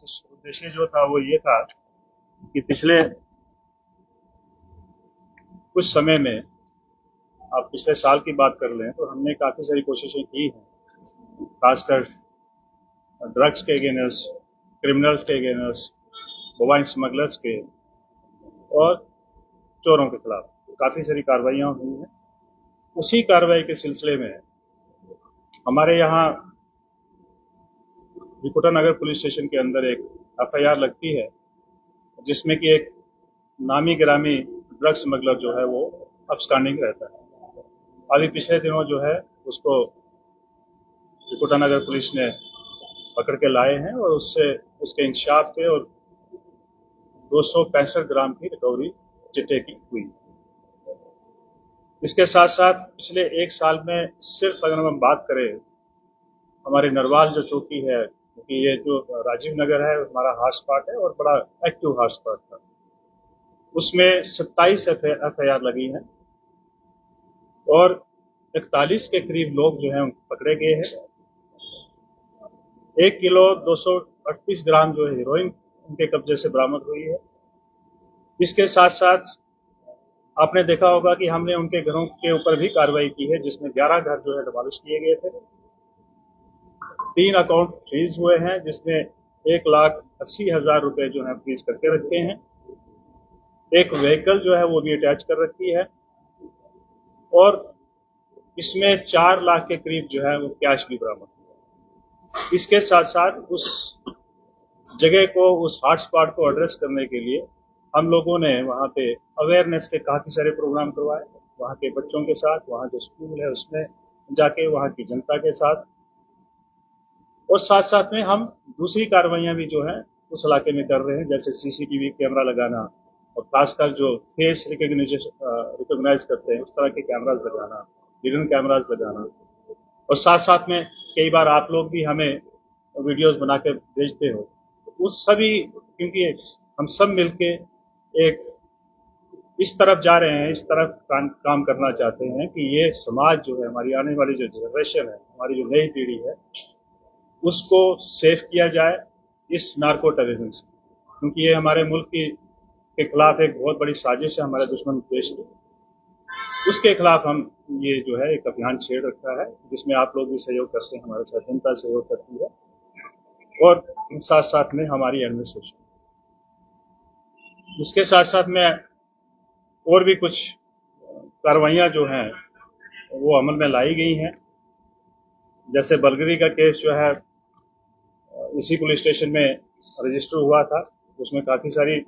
उद्देश्य जो था वो ये था कि पिछले कुछ समय में, आप पिछले साल की बात कर लें तो हमने काफ़ी सारी कोशिशें की हैं, खासकर ड्रग्स के अगेंस्ट, क्रिमिनल्स के अगेंस्ट, मोबाइल स्मगलर्स के और चोरों के खिलाफ काफ़ी सारी कार्रवाइयाँ हुई हैं। उसी कार्रवाई के सिलसिले में हमारे यहाँ रिपोर्टर नगर पुलिस स्टेशन के अंदर एक एफआईआर लगती है, जिसमें कि एक नामी गिरामी ड्रग्स स्मगलर जो है वो अपस्टैंडिंग रहता है। अभी पिछले दिनों जो है उसको रिपोर्टर नगर पुलिस ने पकड़ के लाए हैं और उससे उसके इंकशाफ पे और 265 ग्राम की रिकवरी चिट्टे की हुई। इसके साथ साथ पिछले एक साल में सिर्फ अगर हम बात करें, हमारे नरवाल जो चौकी है, क्योंकि ये जो राजीव नगर है हमारा हॉटस्पॉट है और बड़ा एक्टिव हॉटस्पॉट था, उसमें 27 एफआईआर लगी हैं और 41 के करीब लोग जो हैं पकड़े गए हैं। 1 किलो 238 ग्राम जो है हीरोइन उनके कब्जे से बरामद हुई है। इसके साथ साथ आपने देखा होगा कि हमने उनके घरों के ऊपर भी कार्रवाई की है, जिसमें 11 घर जो है डिमॉलिश किए गए थे। 3 अकाउंट फ्रीज हुए हैं, जिसमें 1,80,000 रुपए जो है फ्रीज करके रखे हैं। एक व्हीकल जो है वो भी अटैच कर रखी है और इसमें 4 लाख के करीब जो है वो कैश भी बरामद हुआ। इसके साथ साथ उस जगह को, उस हॉटस्पॉट को एड्रेस करने के लिए हम लोगों ने वहाँ पे अवेयरनेस के काफी सारे प्रोग्राम करवाए, वहाँ के बच्चों के साथ, वहाँ जो स्कूल है उसमें जाके वहाँ की जनता के साथ, और साथ साथ में हम दूसरी कार्रवाइयां भी जो है उस इलाके में कर रहे हैं, जैसे सीसीटीवी कैमरा लगाना और खासकर जो फेस रिकॉग्नाइज करते हैं उस तरह के कैमराज लगाना, हिडन कैमराज लगाना, और साथ साथ में कई बार आप लोग भी हमें वीडियोस बना के भेजते हो, उस सभी, क्योंकि हम सब मिलके एक इस तरफ जा रहे हैं, इस तरफ काम करना चाहते हैं कि ये समाज जो है, हमारी आने वाली जो जनरेशन है, हमारी जो नई पीढ़ी है, उसको सेफ किया जाए इस नार्को टेररिज्म से, क्योंकि ये हमारे मुल्क के खिलाफ एक बहुत बड़ी साजिश है हमारे दुश्मन देश की। उसके खिलाफ हम ये जो है एक अभियान छेड़ रखा है, जिसमें आप लोग भी सहयोग करते हैं, हमारे साथ जनता सहयोग करती है और साथ साथ में हमारी एडमिनिस्ट्रेशन। इसके साथ साथ में और भी कुछ कार्रवाइयां जो हैं वो अमल में लाई गई हैं। जैसे बलगरी का केस जो है इसी पुलिस स्टेशन में रजिस्टर हुआ था, उसमें काफी सारी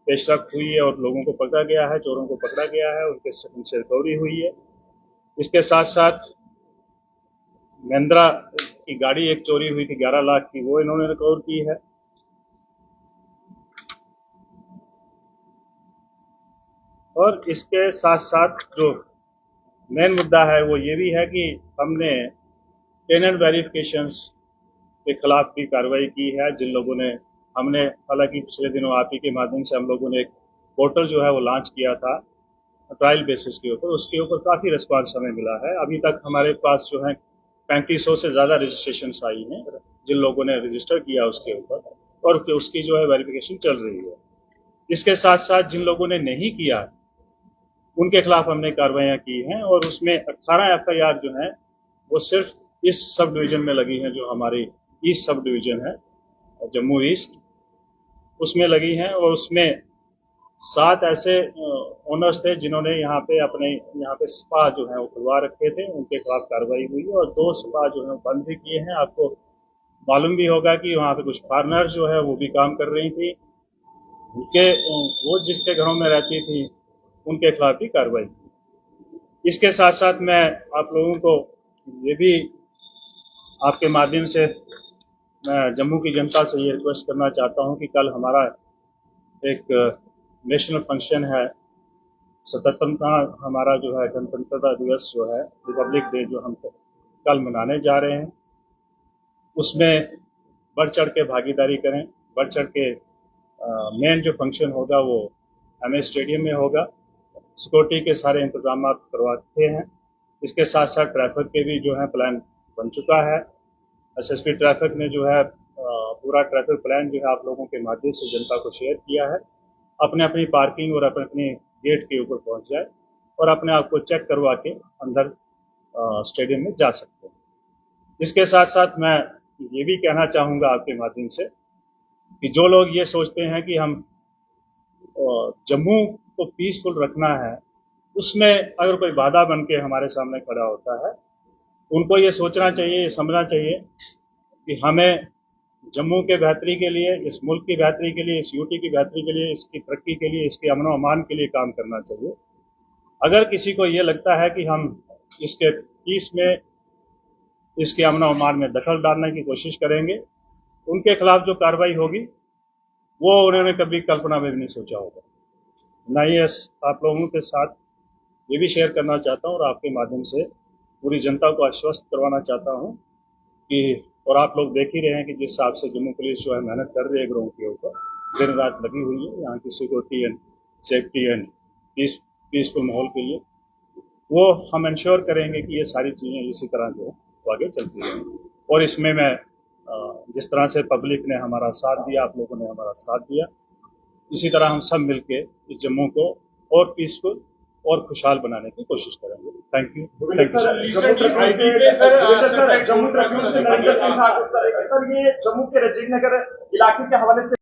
पेशरफ्त हुई है और लोगों को पकड़ा गया है, चोरों को पकड़ा गया है, उनसे रिकवरी हुई है। इसके साथ साथ महिंद्रा की गाड़ी एक चोरी हुई थी 11 लाख की, वो इन्होंने रिकवर की है। और इसके साथ साथ जो मेन मुद्दा है वो ये भी है कि हमने टेनेंट वेरिफिकेशंस के खिलाफ भी कार्रवाई की है। जिन लोगों ने, हमने हालांकि पिछले दिनों आप ही के माध्यम से हम लोगों ने एक पोर्टल जो है वो लॉन्च किया था ट्रायल बेसिस के ऊपर, उसके ऊपर काफी रिस्पांस हमें मिला है। अभी तक हमारे पास जो है 3500 से ज्यादा रजिस्ट्रेशन आई हैं जिन लोगों ने रजिस्टर किया उसके ऊपर, और उसकी जो है वेरिफिकेशन चल रही है। इसके साथ साथ जिन लोगों ने नहीं किया उनके खिलाफ हमने कार्रवाइयां की हैं और उसमें 18 एफआईआर जो है वो सिर्फ इस सब डिवीजन में लगी हैं, जो हमारी ईस्ट सब डिवीजन है जम्मू ईस्ट, उसमें लगी हैं। और उसमें 7 ऐसे ओनर्स थे जिन्होंने यहाँ पे स्पा जो है वो खुलवा रखे थे, उनके खिलाफ कार्रवाई हुई और 2 स्पा जो है बंद भी किए हैं। आपको मालूम भी होगा कि वहाँ पे कुछ फॉरनर्स जो है वो भी काम कर रही थी, उनके वो जिसके घरों में रहती थी उनके खिलाफ भी कार्रवाई की। इसके साथ साथ मैं आप लोगों को ये भी आपके माध्यम से मैं जम्मू की जनता से ये रिक्वेस्ट करना चाहता हूँ कि कल हमारा एक नेशनल फंक्शन है, 77वां हमारा जो है गणतंत्रता दिवस जो है, रिपब्लिक डे जो हम कल मनाने जा रहे हैं, उसमें बढ़ चढ़ के भागीदारी करें। बढ़ चढ़ के मेन जो फंक्शन होगा वो एमए स्टेडियम में होगा। सिक्योरिटी के सारे इंतजाम करवाते हैं। इसके साथ साथ ट्रैफिक के भी जो है प्लान बन चुका है। एसएसपी ट्रैफिक ने जो है पूरा ट्रैफिक प्लान जो है आप लोगों के माध्यम से जनता को शेयर किया है। अपने अपनी पार्किंग और अपने अपने गेट के ऊपर पहुंच जाए और अपने आप को चेक करवा के अंदर स्टेडियम में जा सकते हैं। इसके साथ साथ मैं ये भी कहना चाहूँगा आपके माध्यम से कि जो लोग ये सोचते हैं कि हम जम्मू को पीसफुल रखना है, उसमें अगर कोई बाधा बन के हमारे सामने खड़ा होता है, उनको ये सोचना चाहिए, ये समझना चाहिए कि हमें जम्मू के बेहतरी के लिए, इस मुल्क की बेहतरी के लिए, इस यूटी की बेहतरी के लिए, इसकी तरक्की के लिए, इसके अमन अमान के लिए काम करना चाहिए। अगर किसी को ये लगता है कि हम इसके पीस में, इसके अमन अमान में दखल डालने की कोशिश करेंगे, उनके खिलाफ जो कार्रवाई होगी वो उन्होंने कभी कल्पना में भी नहीं सोचा होगा। मैं ये आप लोगों के साथ ये भी शेयर करना चाहता हूँ और आपके माध्यम से पूरी जनता को आश्वस्त करवाना चाहता हूँ कि, और आप लोग देख ही रहे हैं कि जिस हिसाब से जम्मू पुलिस जो है मेहनत कर रही है ग्राउंड के ऊपर, दिन रात लगी हुई है यहाँ की security and safety and peaceful माहौल के लिए, वो हम इंश्योर करेंगे कि ये सारी चीज़ें इसी तरह जो आगे चलती रहेंगी। और इसमें मैं जिस तरह से पब्लिक ने हमारा साथ दिया, आप लोगों ने हमारा साथ दिया, इसी तरह हम सब मिलके इस जम्मू को और पीसफुल और खुशहाल बनाने की कोशिश करेंगे। Thank you. जम्मू के रजीव नगर इलाके के हवाले से